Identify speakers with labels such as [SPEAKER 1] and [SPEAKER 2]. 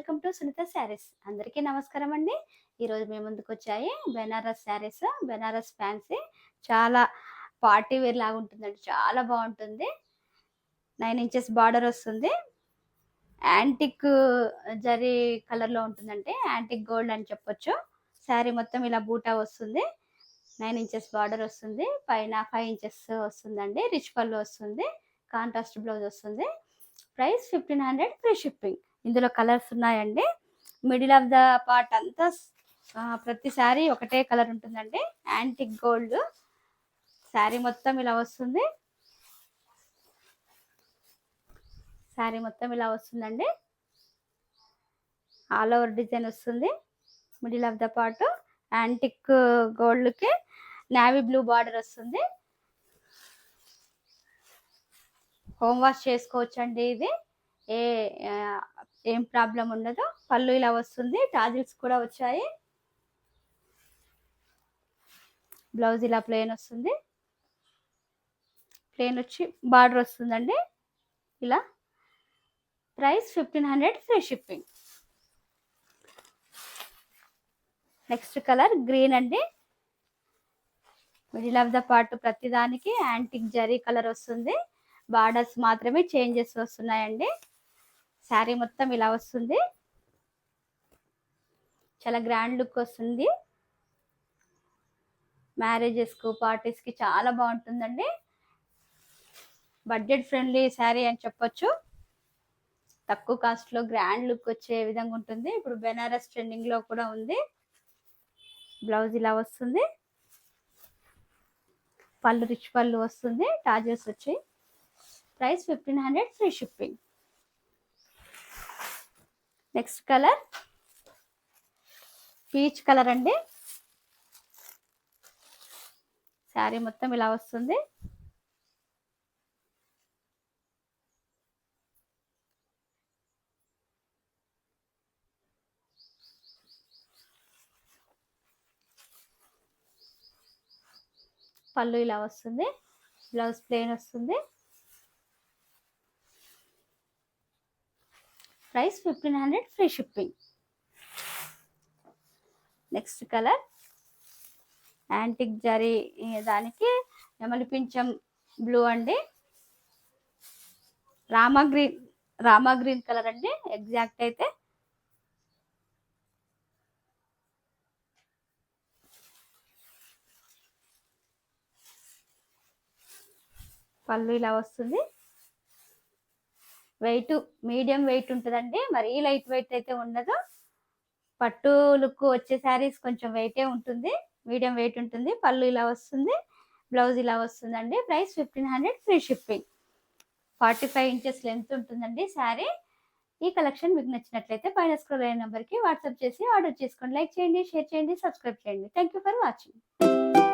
[SPEAKER 1] Welcome to Sunitha saris. అందరికీ నమస్కారం అండి. ఈరోజు మేము ముందుకు వచ్చాయి బెనారస్ శారీస్, బెనారస్ ఫ్యాన్సీ. చాలా పార్టీ వేర్ లాగా ఉంటుందండి, చాలా బాగుంటుంది. 9 ఇంచెస్ బార్డర్ వస్తుంది. యాంటిక్ జరీ కలర్లో ఉంటుందంటే యాంటిక్ గోల్డ్ అని చెప్పొచ్చు. శారీ మొత్తం ఇలా బూటా వస్తుంది. 9 ఇంచెస్ బార్డర్ వస్తుంది. పైన 5 ఇంచెస్ వస్తుందండి. రిచ్ పళ్ళు వస్తుంది. కాంట్రాస్ట్ బ్లౌజ్ వస్తుంది. Price 1500 free shipping. ఇందులో కలర్స్ ఉన్నాయండి. మిడిల్ ఆఫ్ ద పార్ట్ అంతా ప్రతి శారీ ఒకటే కలర్ ఉంటుందండి. యాంటిక్ గోల్డ్ శారీ మొత్తం ఇలా వస్తుంది. శారీ మొత్తం ఇలా వస్తుందండి. ఆల్ ఓవర్ డిజైన్ వస్తుంది. Middle of the part antique గోల్డ్కి నావీ బ్లూ బార్డర్ వస్తుంది. హోమ్ వాష్ చేసుకోవచ్చు అండి. ఇది ఏం ప్రాబ్లం ఉండదు. పళ్ళు ఇలా వస్తుంది. టాజిల్స్ కూడా వచ్చాయి. బ్లౌజ్ ఇలా ప్లెయిన్ వస్తుంది. ప్లెయిన్ వచ్చి బార్డర్ వస్తుందండి ఇలా. Price 1500 free shipping. Next colour green అండి. మిడిల్ ఆఫ్ ద పార్ట్ ప్రతి దానికి యాంటిక్ జరీ కలర్ వస్తుంది. బార్డర్స్ మాత్రమే చేంజెస్ వస్తున్నాయండి. శారీ మొత్తం ఇలా వస్తుంది. చాలా గ్రాండ్ లుక్ వస్తుంది. మ్యారేజెస్కు, పార్టీస్కి చాలా బాగుంటుందండి. బడ్జెట్ ఫ్రెండ్లీ శారీ అని చెప్పొచ్చు. తక్కువ కాస్ట్లో గ్రాండ్ లుక్ వచ్చే విధంగా ఉంటుంది. ఇప్పుడు బెనారస్ ట్రెండింగ్లో కూడా ఉంది. బ్లౌజ్ ఇలా వస్తుంది. పళ్ళు రిచ్ పళ్ళు వస్తుంది. టాజెస్ వచ్చి. Price 1500 free shipping. Next colour peach colour అండి. శారీ మొత్తం ఇలా వస్తుంది. పళ్ళు ఇలా వస్తుంది. బ్లౌజ్ ప్లెయిన్ వస్తుంది. Price 1500 free shipping. Next colour antique zari దానికి నెమలి పింఛం బ్లూ అండి. రామా గ్రీన్ కలర్ అండి ఎగ్జాక్ట్ అయితే. పళ్ళు ఇలా వస్తుంది. వెయిట్ మీడియం వెయిట్ ఉంటుందండి, మరీ లైట్ వెయిట్ అయితే ఉండదు. పట్టు లుక్ వచ్చే శారీస్ కొంచెం వెయిటే ఉంటుంది. మీడియం వెయిట్ ఉంటుంది. పళ్ళు ఇలా వస్తుంది. బ్లౌజ్ ఇలా వస్తుందండి. Price 1500 free shipping. 45 inches length ఉంటుందండి శారీ. ఈ కలెక్షన్ మీకు నచ్చినట్లయితే పైన స్క్రోల్ అయిన నెంబర్కి వాట్సాప్ చేసి ఆర్డర్ చేసుకోండి. లైక్ చేయండి, షేర్ చేయండి, సబ్స్క్రైబ్ చేయండి. Thank you for watching.